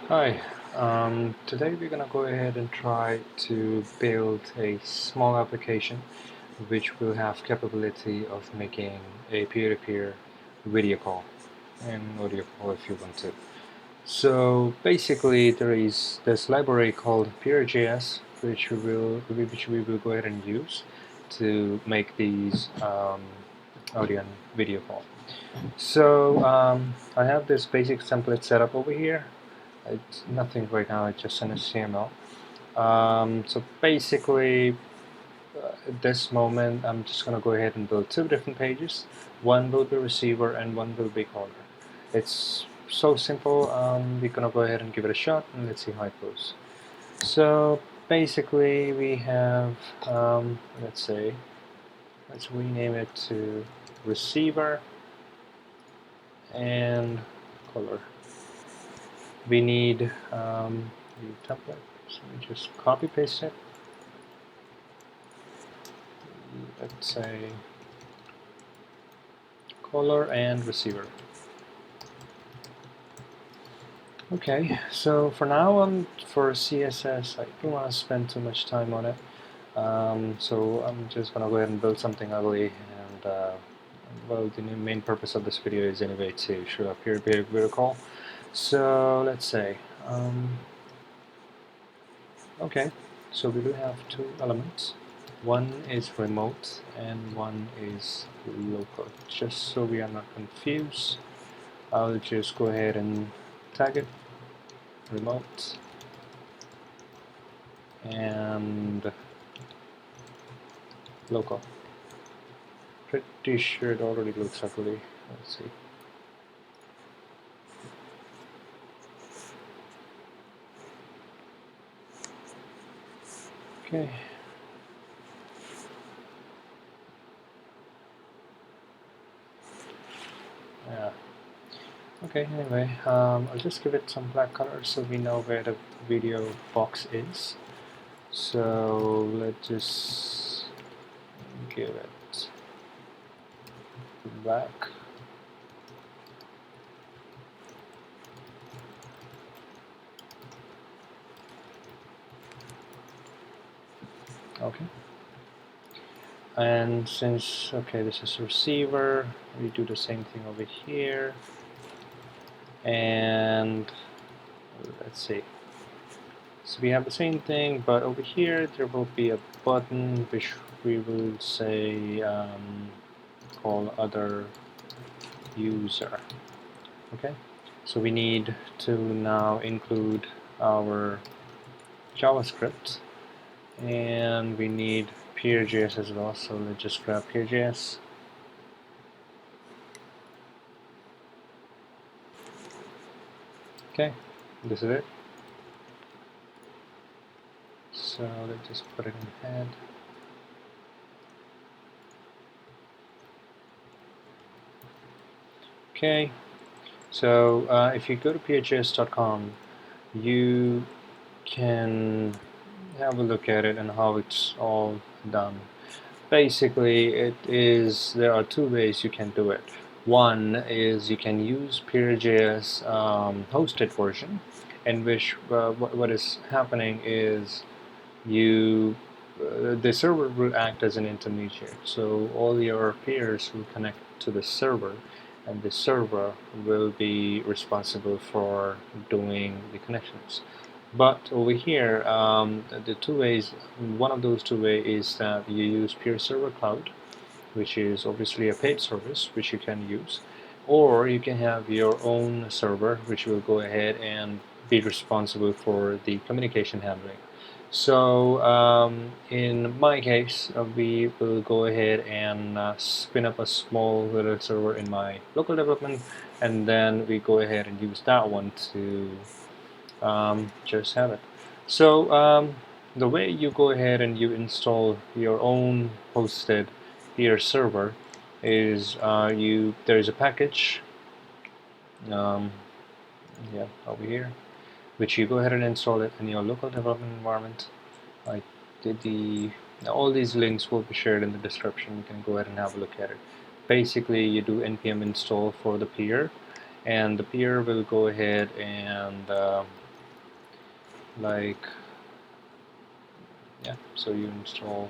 Hi, today we're gonna go ahead and try to build a small application which will have capability of making a peer-to-peer video call and audio call if you want to. So basically there is this library called Peer.js which we will go ahead and use to make these audio and video call. So I have this basic template set up over here. It's nothing right now, it's just an HTML. So basically, at this moment, I'm just going to go ahead and build two different pages. One will be receiver and one will be caller. It's so simple. We're going to go ahead and give it a shot and let's see how it goes. So basically, we have, let's rename it to receiver and caller. We need the template, so we just copy paste it. Let's say caller and receiver. Okay, so for now for CSS, I don't want to spend too much time on it. So I'm just gonna go ahead and build something ugly, and well, the main purpose of this video is anyway to show up here video call. So let's say, okay, so we do have two elements. One is remote and one is local. Just so we are not confused, I'll just go ahead and tag it remote and local. Pretty sure it already looks ugly. Let's see. Okay. Yeah. Okay, anyway, I'll just give it some black color so we know where the video box is. So let's just give it black. Okay. And since, okay, this is receiver, we do the same thing over here. And let's see. So we have the same thing, but over here there will be a button which we will say call other user. Okay, so we need to now include our JavaScript, and we need Peer.js as well. So let's just grab Peer.js. Okay, this is it. So let's just put it in head. Okay, so if you go to peerjs.com, you can have a look at it and how it's all done. Basically, there are two ways you can do it. One is you can use Peer.js hosted version, in which what is happening is the server will act as an intermediate. So all your peers will connect to the server, and the server will be responsible for doing the connections. But over here, the two ways, one of those two ways is that you use Peer Server Cloud, which is obviously a paid service which you can use, or you can have your own server which will go ahead and be responsible for the communication handling. So in my case, we will go ahead and spin up a small little server in my local development, and then we go ahead and use that one to just have it. So the way you go ahead and you install your own hosted Peer server is there's a package yeah, over here, which you go ahead and install it in your local development environment. I did all these links will be shared in the description. You can go ahead and have a look at it. Basically, you do npm install for the peer, and the peer will go ahead and like, yeah, so you install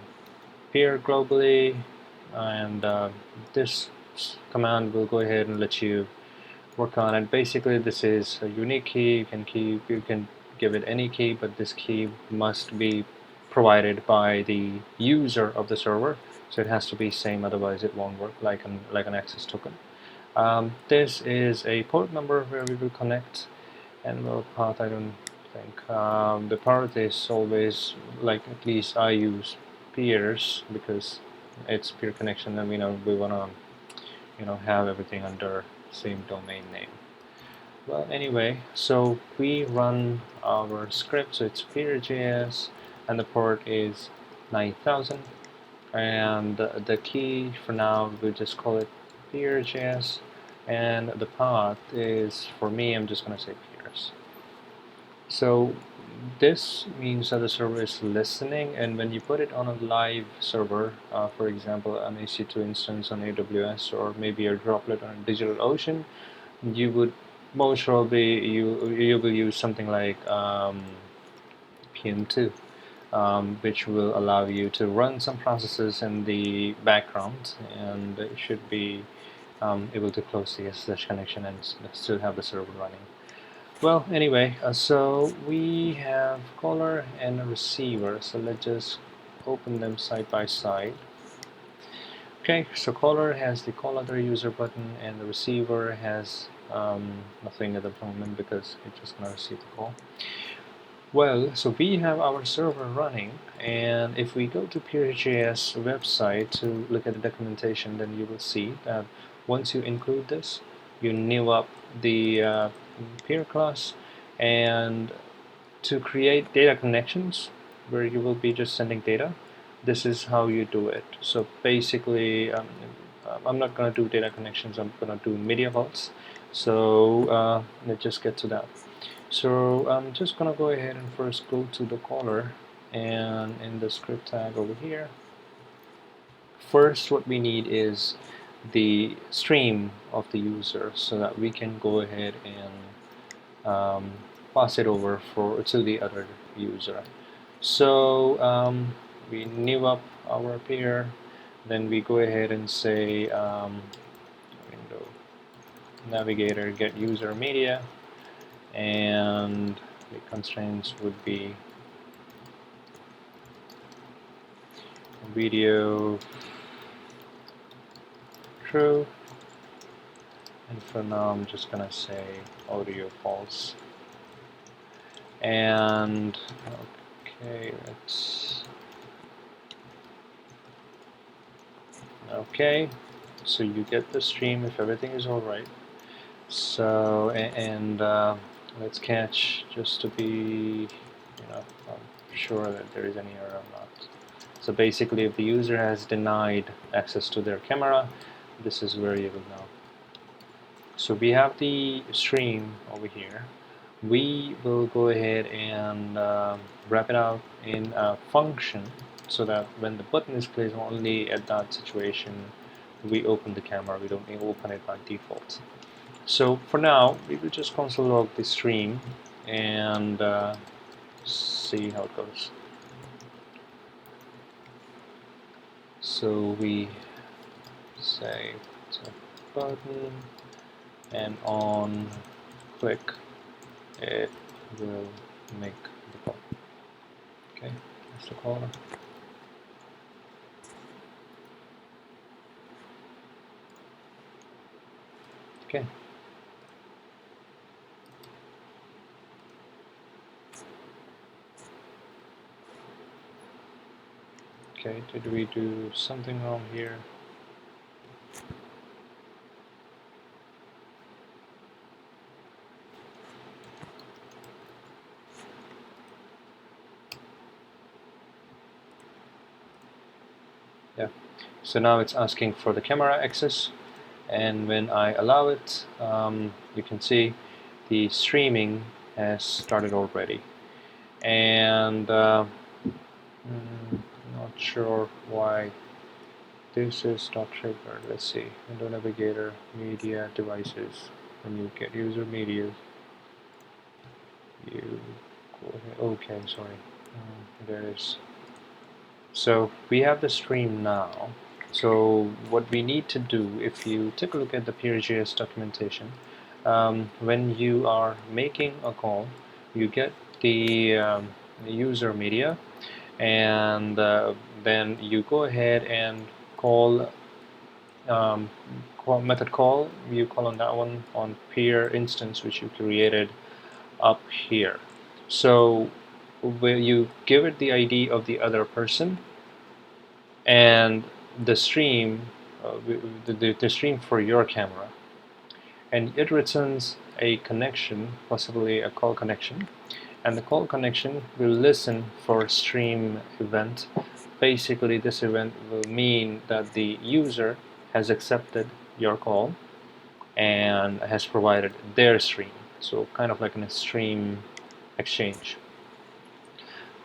peer globally, and this command will go ahead and let you work on it. Basically, this is a unique key. You can give it any key, but this key must be provided by the user of the server, so it has to be same, otherwise it won't work like an access token. This is a port number where we will connect, and well, path, I don't think. The part is always, like, at least I use peers because it's peer connection, and we wanna have everything under same domain name. Well, anyway, so we run our script, so it's peer.js, and the port is 9000, and the key for now we'll just call it peer.js, and the path is, for me, I'm just gonna say peers. So this means that the server is listening, and when you put it on a live server, for example, an EC2 instance on AWS, or maybe a droplet on DigitalOcean, you would most probably you will use something like PM2, which will allow you to run some processes in the background, and it should be able to close the SSH connection and still have the server running. Well, anyway, so we have caller and a receiver, so let's just open them side by side. Okay, so caller has the call other user button, and the receiver has nothing at the moment because it's just gonna receive the call. Well, so we have our server running, and if we go to Peer.js website to look at the documentation, then you will see that once you include this, you new up the peer class, and to create data connections where you will be just sending data, this is how you do it. So basically, I'm not going to do data connections, I'm going to do media vaults. So let's just get to that. So I'm just going to go ahead and first go to the caller, and in the script tag over here, first what we need is the stream of the user so that we can go ahead and pass it over to the other user. So we new up our peer, then we go ahead and say window navigator get user media, and the constraints would be video true, and for now I'm just gonna say audio false. And okay, so you get the stream if everything is alright. So and let's catch just to be sure that there is any error or not. So basically, if the user has denied access to their camera, this is where you will know. So we have the stream over here. We will go ahead and wrap it out in a function so that when the button is placed only at that situation, we open the camera. We don't open it by default. So for now, we will just console log the stream and see how it goes. So we say it's a button, and on click it will make the call. Okay, that's the caller. Okay. Okay, did we do something wrong here? Yeah, so now it's asking for the camera access, and when I allow it, you can see the streaming has started already. And not sure why this is not triggered. Let's see, window navigator, media, devices. When you get user media, you Okay, sorry. There it is. So we have the stream now. So what we need to do, if you take a look at the Peer.js documentation, when you are making a call, you get the user media, and then you go ahead and call, method call. You call on that one on peer instance, which you created up here. So where you give it the ID of the other person, and the stream, the stream for your camera, and it returns a connection, possibly a call connection, and the call connection will listen for a stream event. Basically, this event will mean that the user has accepted your call and has provided their stream, so kind of like a stream exchange.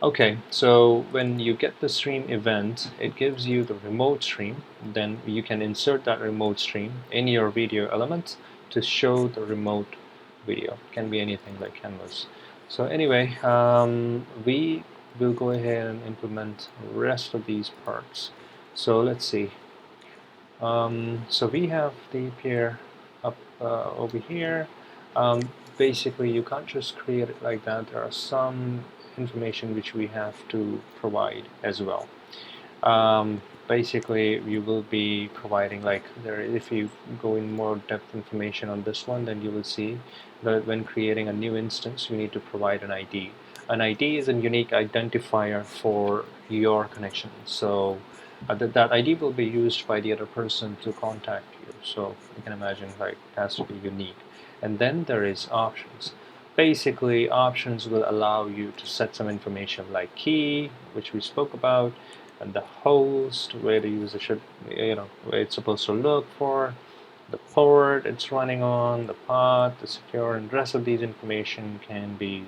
Okay, so when you get the stream event, it gives you the remote stream. Then you can insert that remote stream in your video element to show the remote video. It can be anything like canvas. So anyway, we will go ahead and implement the rest of these parts. So let's see. So we have the peer up over here. Basically, you can't just create it like that. There are some information which we have to provide as well. Basically, you will be providing, like, there, if you go in more depth information on this one, then you will see that when creating a new instance, you need to provide an ID. An ID is a unique identifier for your connection. So that ID will be used by the other person to contact you. So you can imagine, like, it has to be unique. And then there is options. Basically, options will allow you to set some information like key, which we spoke about, and the host, where the user should, where it's supposed to look for, the port it's running on, the path, the secure, and the rest of these information can be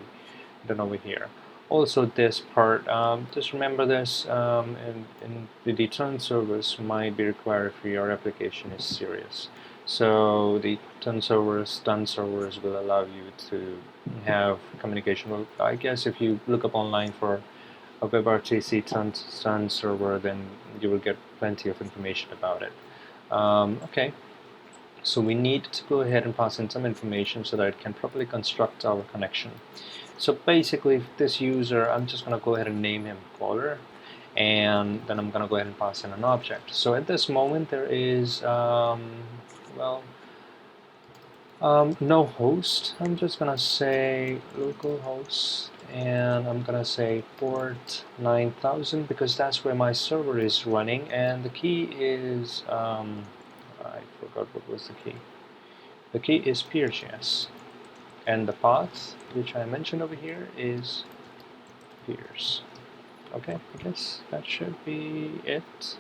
done over here. Also, this part, just remember this, in the return service might be required if your application is serious. So the done servers will allow you to have communication. Well, I guess if you look up online for a WebRTC done server, then you will get plenty of information about it. Okay, so we need to go ahead and pass in some information so that it can properly construct our connection. So basically, this user, I'm just going to go ahead and name him caller, and then I'm going to go ahead and pass in an object. So at this moment, there is, no host. I'm just going to say localhost, and I'm going to say port 9000 because that's where my server is running, and the key is, I forgot what was the key. The key is Peer.js. And the path, which I mentioned over here, is peers. Okay, I guess that should be it.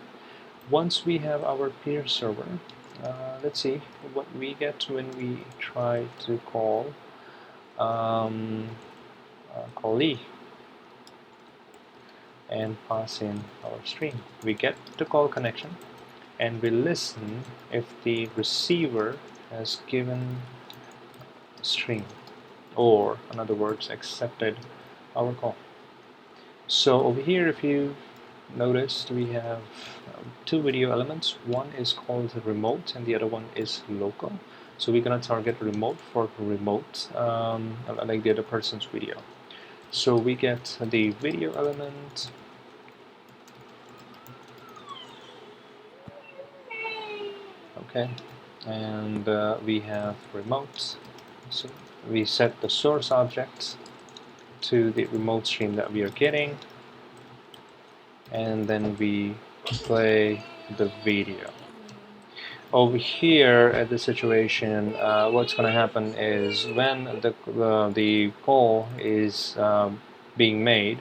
Once we have our peer server, let's see what we get when we try to call callee and pass in our stream. We get the call connection, and we listen if the receiver has given stream, or in other words, accepted our call. So over here, if you noticed, we have two video elements. One is called remote and the other one is local. So we're going to target remote for remote, like the other person's video. So we get the video element, okay, and we have remote. So we set the source object to the remote stream that we are getting, and then we play the video. Over here at the situation, what's going to happen is when the call is being made,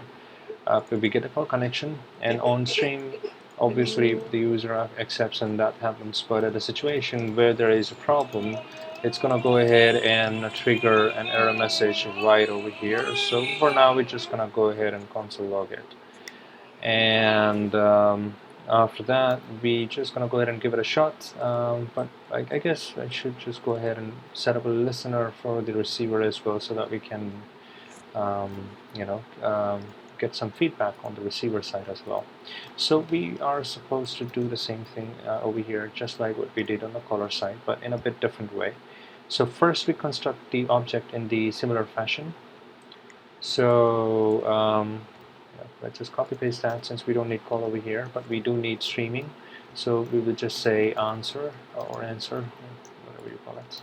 we get a call connection, and on stream, obviously the user accepts and that happens. But at a situation where there is a problem, it's going to go ahead and trigger an error message right over here. So for now, we're just going to go ahead and console log it. And after that, we just gonna go ahead and give it a shot, but I guess I should just go ahead and set up a listener for the receiver as well, so that we can you know, get some feedback on the receiver side as well. So we are supposed to do the same thing over here, just like what we did on the caller side, but in a bit different way. So first we construct the object in the similar fashion. So yeah, let's just copy paste that, since we don't need call over here, but we do need streaming. So we will just say answer, or answer, whatever you call it.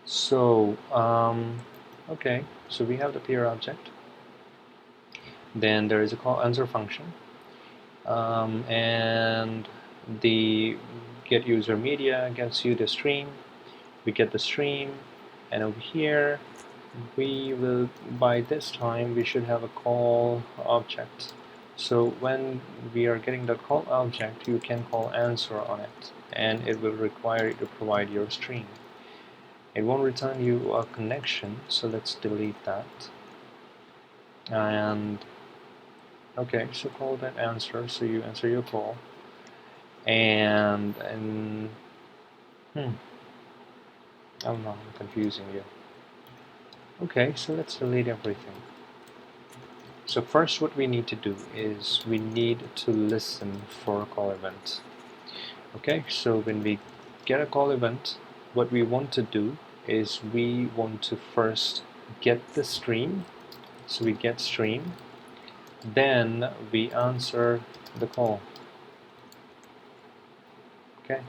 So okay, so we have the peer object. Then there is a call answer function, and the get user media gets you the stream. We get the stream, and over here we will, by this time we should have a call object. So when we are getting the call object, you can call answer on it, and it will require you to provide your stream. It won't return you a connection, so let's delete that. And okay, so call that answer, so you answer your call. And I don't know, I'm confusing you. Okay, so let's delete everything. So first what we need to do is we need to listen for a call event. Okay, so when we get a call event, what we want to do is we want to first get the stream. So we get stream, then we answer the call. Okay,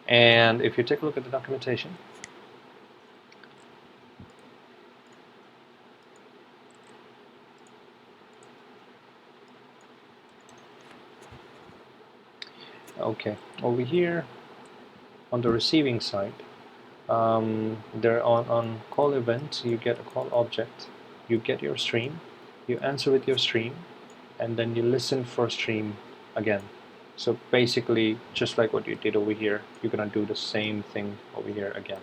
and if you take a look at the documentation, okay, over here on the receiving side, there on call event, you get a call object, you get your stream, you answer with your stream, and then you listen for stream again. So basically, just like what you did over here, you're gonna do the same thing over here again.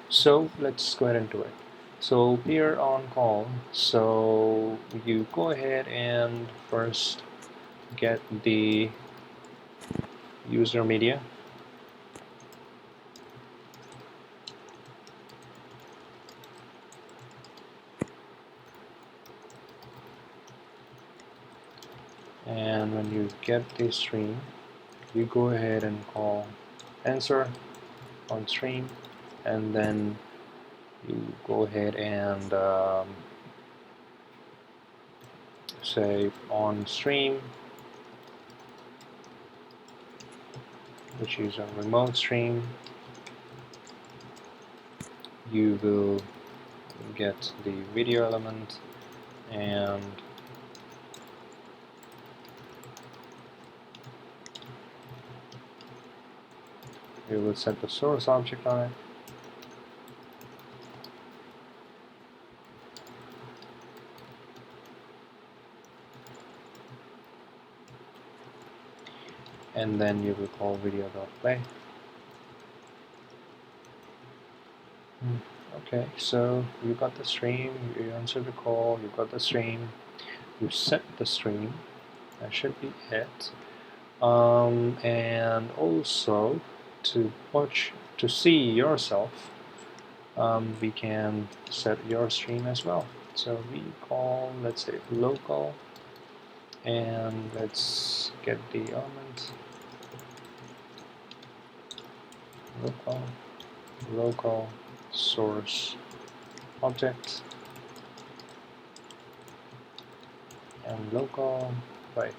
So let's go ahead and do it. So here on call, so you go ahead and first get the user media. And when you get the stream, you go ahead and call answer on stream, and then you go ahead and say on stream, which is a remote stream. You will get the video element, and we will set the source object on it. And then you will call video.play. Okay, so you got the stream, you answer the call, you got the stream, you set the stream, that should be it. And also to watch, to see yourself, we can set your stream as well. So we call, let's say, local, and let's get the element local source object, and local, right.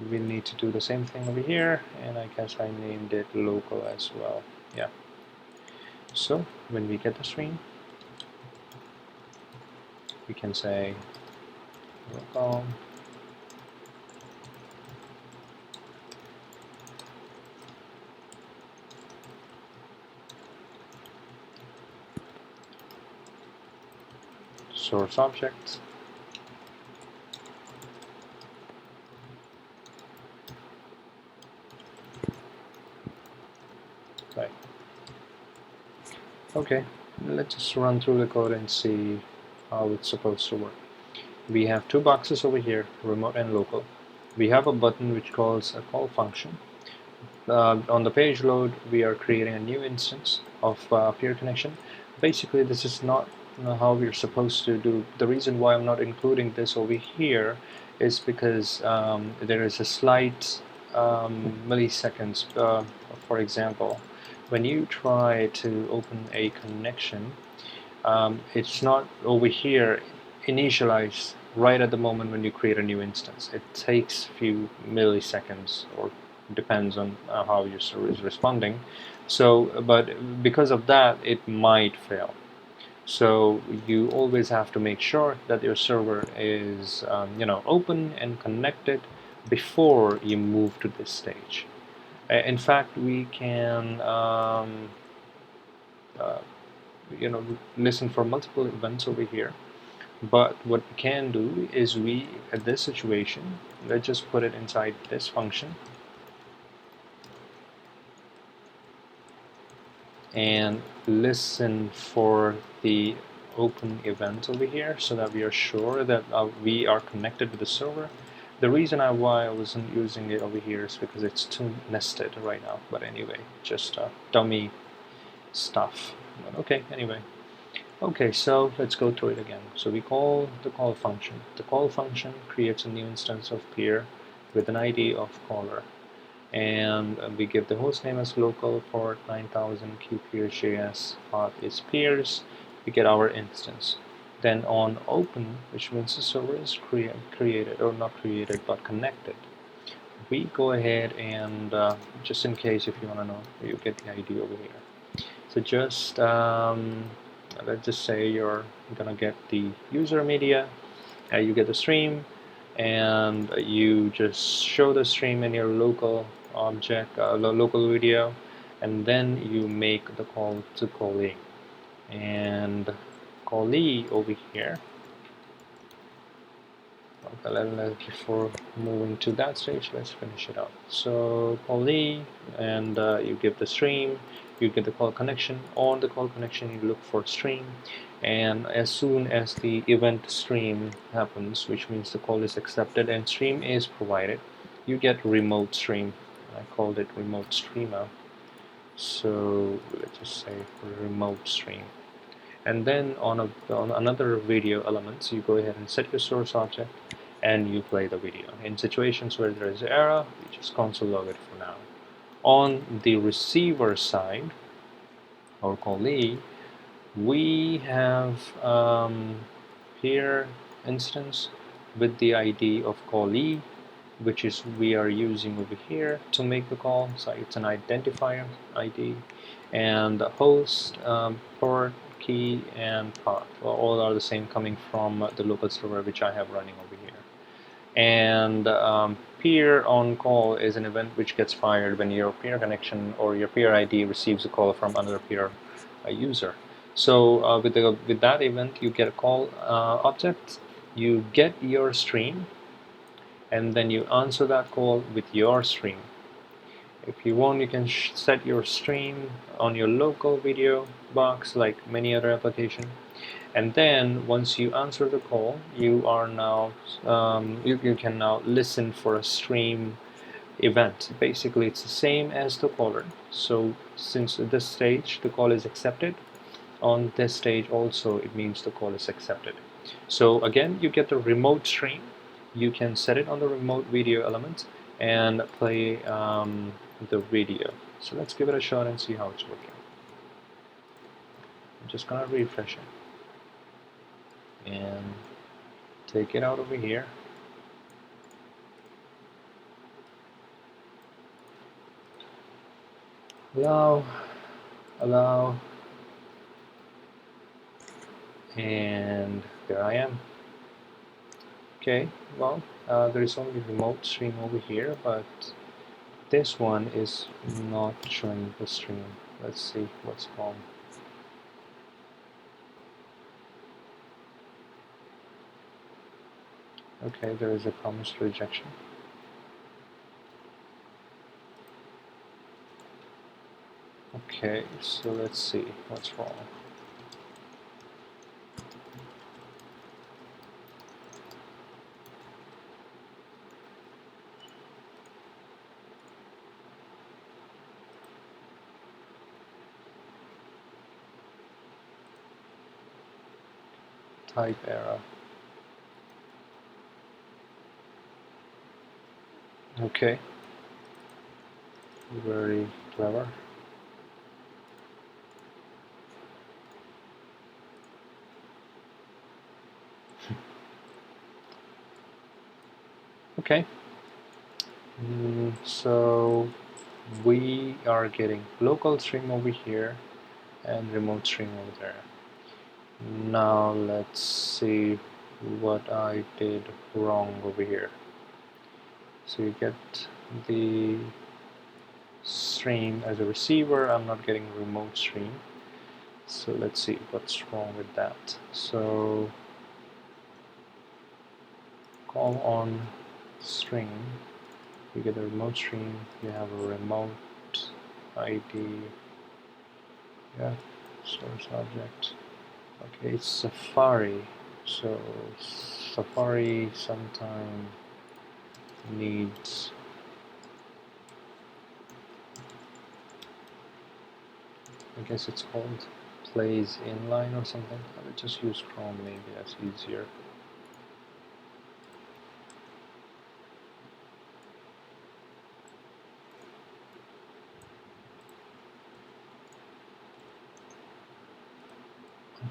We need to do the same thing over here, and I guess I named it local as well. Yeah. So when we get the stream, we can say local source object, right. Okay, let's just run through the code and see how it's supposed to work. We have two boxes over here, remote and local. We have a button which calls a call function. On the page load, we are creating a new instance of peer connection. basically this is not how we're supposed to do. The reason why I'm not including this over here is because there is a slight milliseconds. For example, when you try to open a connection, it's not over here initialized right at the moment when you create a new instance. It takes a few milliseconds, or depends on how your server is responding. So, but because of that, it might fail. So you always have to make sure that your server is open and connected before you move to this stage. In fact, we can uh, listen for multiple events over here. But what we can do is at this situation, let's just put it inside this function and listen for the open event over here so that we are sure that we are connected with the server. The reason why I wasn't using it over here is because it's too nested right now. But anyway, just dummy stuff. But okay, anyway. Okay, so let's go through it again. So we call the call function. The call function creates a new instance of peer with an ID of caller. And we give the host name as local, port 9000, QPeers.js, path is peers. We get our instance. Then on open, which means the server is created, or not created, but connected, we go ahead and just in case if you want to know, you get the ID over here. So just let's just say you're gonna get the user media, you get the stream, and you just show the stream in your local object, local video, and then you make the call to callee. And callee over here, okay, before moving to that stage, let's finish it up. So callee, and you give the stream, you get the call connection. On the call connection, you look for stream, and as soon as the event stream happens, which means the call is accepted and stream is provided, you get remote stream. I called it remote streamer. So let's just say remote stream. And then on another video element, you go ahead and set your source object and you play the video. In situations where there is error, you just console log it for now. On the receiver side, or callee, we have here instance with the ID of callee, which is we are using over here to make the call. So it's an identifier ID, and the host, port, key, and path all are the same, coming from the local server which I have running over here. And peer on call is an event which gets fired when your peer connection or your peer ID receives a call from another peer user. So with that event, you get a call object, you get your stream, and then you answer that call with your stream. If you want, you can set your stream on your local video box like many other application. And then once you answer the call, you are now you can now listen for a stream event. Basically, it's the same as the caller. So since at this stage the call is accepted, on this stage also it means the call is accepted. So again, you get the remote stream. You can set it on the remote video element and play the video. So let's give it a shot and see how it's working. I'm just gonna refresh it and take it out over here. Allow, and there I am. Okay, well, there is only remote stream over here, but this one is not showing the stream. Let's see what's wrong. Okay, there is a promised rejection. Okay, so let's see what's wrong. type error. Okay, very clever. Okay, so we are getting local stream over here and remote stream over there. Now let's see what I did wrong over here. So you get the stream as a receiver. I'm not getting remote stream. So let's see what's wrong with that. So call on stream, you get a remote stream, you have a remote ID, yeah, source object. Okay, it's Safari. So Safari sometimes needs I guess it's called plays inline or something. I would just use Chrome, maybe that's easier.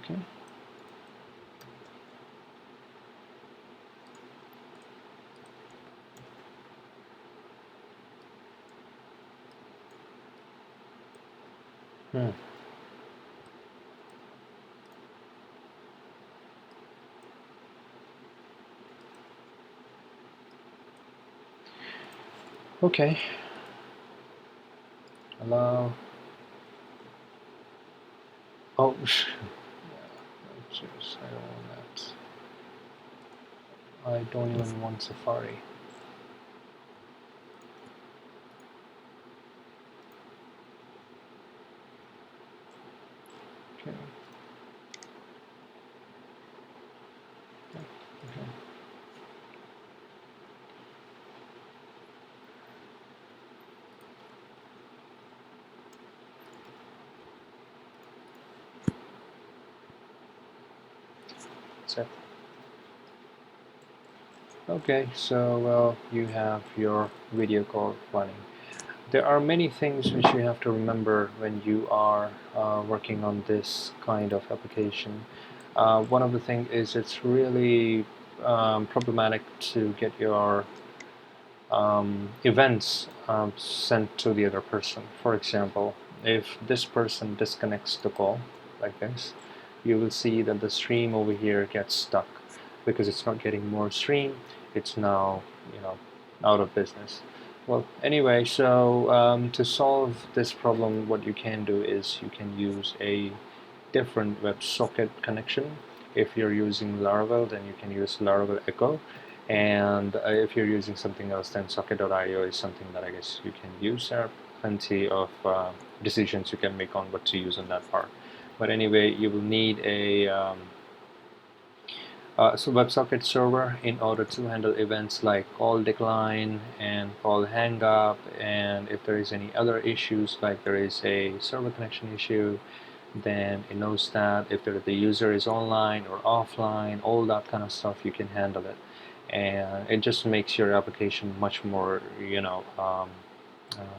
Okay. Hmm. Okay. Allow. Oh, jeez, I don't want that. I don't even want Safari. Okay. Okay. That's it. Okay, so well, you have your video call running. There are many things which you have to remember when you are working on this kind of application. One of the things is it's really problematic to get your events sent to the other person. For example, if this person disconnects the call like this, you will see that the stream over here gets stuck because it's not getting more stream. It's now, out of business. Well, anyway, so to solve this problem, what you can do is you can use a different WebSocket connection. If you're using Laravel, then you can use Laravel Echo. And if you're using something else, then Socket.io is something that I guess you can use. There are plenty of decisions you can make on what to use on that part. But anyway, you will need a WebSocket server in order to handle events like call decline and call hang up, and if there is any other issues like there is a server connection issue, then it knows that if the user is online or offline, all that kind of stuff, you can handle it, and it just makes your application much more,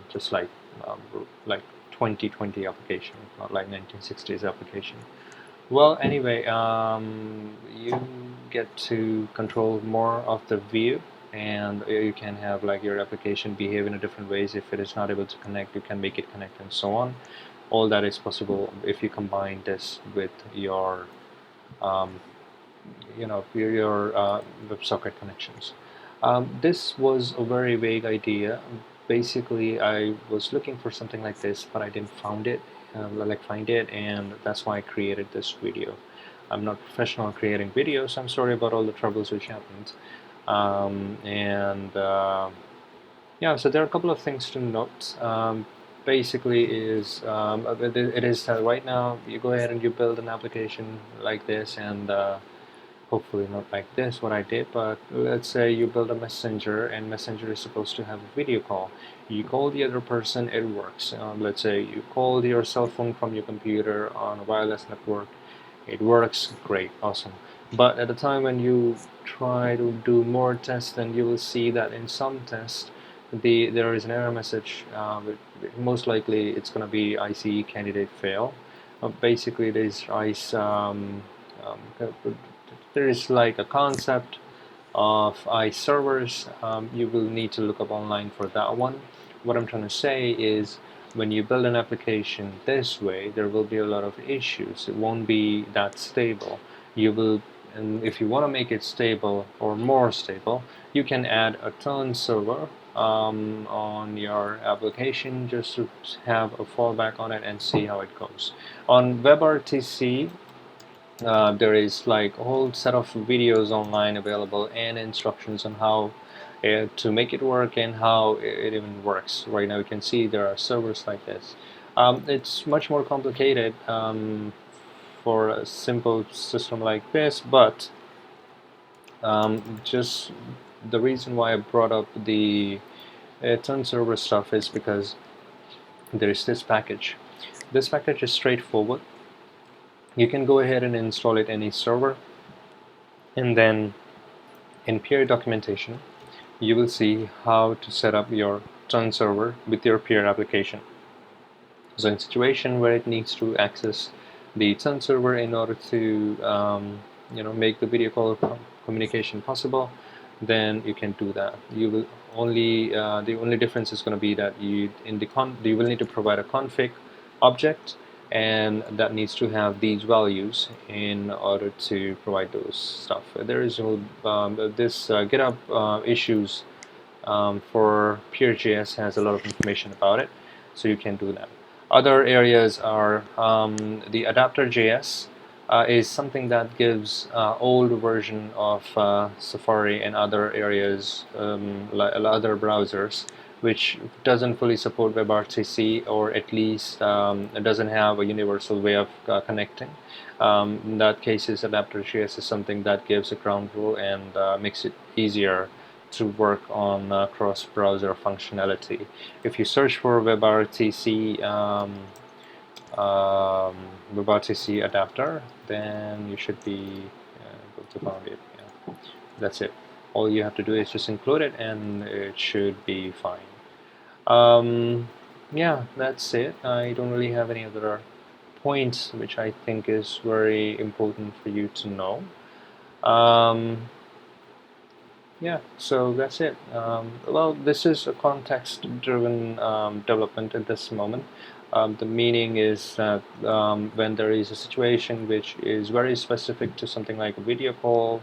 just like 2020 application, not like 1960s application. Well, anyway, you get to control more of the view, and you can have like your application behave in a different ways. If it is not able to connect, you can make it connect and so on. All that is possible if you combine this with your um, your WebSocket connections. This was a very vague idea. Basically, I was looking for something like this, but I didn't find it, and that's why I created this video. I'm not professional at creating videos. I'm sorry about all the troubles which happened. And yeah, so there are a couple of things to note. Basically, it is right now you go ahead and you build an application like this, and hopefully not like this what I did, but let's say you build a messenger, and messenger is supposed to have a video call. You call the other person, it works. Let's say you call your cell phone from your computer on a wireless network, It works great, awesome. But at the time when you try to do more tests, then you will see that in some tests there is an error message. Most likely it's going to be ICE candidate fail. Basically, there is like a concept of ICE servers. You will need to look up online for that one. What I'm trying to say is, when you build an application this way, there will be a lot of issues. It won't be that stable. And if you want to make it stable or more stable, you can add a turn server on your application, just to have a fallback on it and see how it goes. On WebRTC, there is like a whole set of videos online available and instructions on how to make it work and how it even works. Right now you can see there are servers like this. It's much more complicated for a simple system like this, but just the reason why I brought up the turn server stuff is because there is this package. This package is straightforward. You can go ahead and install it in a server, and then in peer documentation you will see how to set up your turn server with your peer application. So in situation where it needs to access the turn server in order to make the video call communication possible, then you can do that. You will only the only difference is going to be that you will need to provide a config object, and that needs to have these values in order to provide those stuff. There is this GitHub issues for Peer.js has a lot of information about it, so you can do that. Other areas are the adapter.js is something that gives old version of Safari and other areas, like other browsers, which doesn't fully support WebRTC, or at least it doesn't have a universal way of connecting. In that case, adapter.js is something that gives a ground rule and makes it easier to work on cross-browser functionality. If you search for WebRTC adapter, then you should be able to find it. Yeah. That's it. All you have to do is just include it, and it should be fine. Yeah, that's it. I don't really have any other points which I think is very important for you to know. Yeah, so that's it. Well, this is a context-driven development at this moment. The meaning is that when there is a situation which is very specific to something like a video call,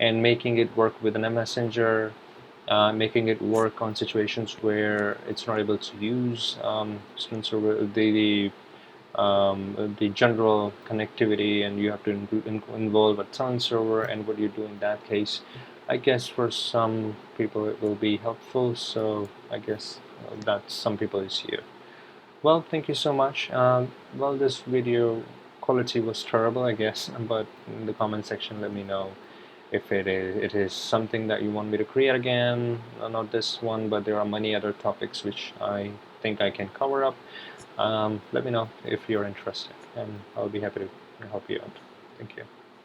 and making it work within a messenger, making it work on situations where it's not able to use the general connectivity, and you have to involve a turn server, and what you do in that case. I guess for some people it will be helpful, so I guess that some people is here. Well, thank you so much. Well, this video quality was terrible, I guess, but in the comment section let me know if it is something that you want me to create again. Not this one, but there are many other topics which I think I can cover up. Let me know if you're interested, and I'll be happy to help you out. Thank you.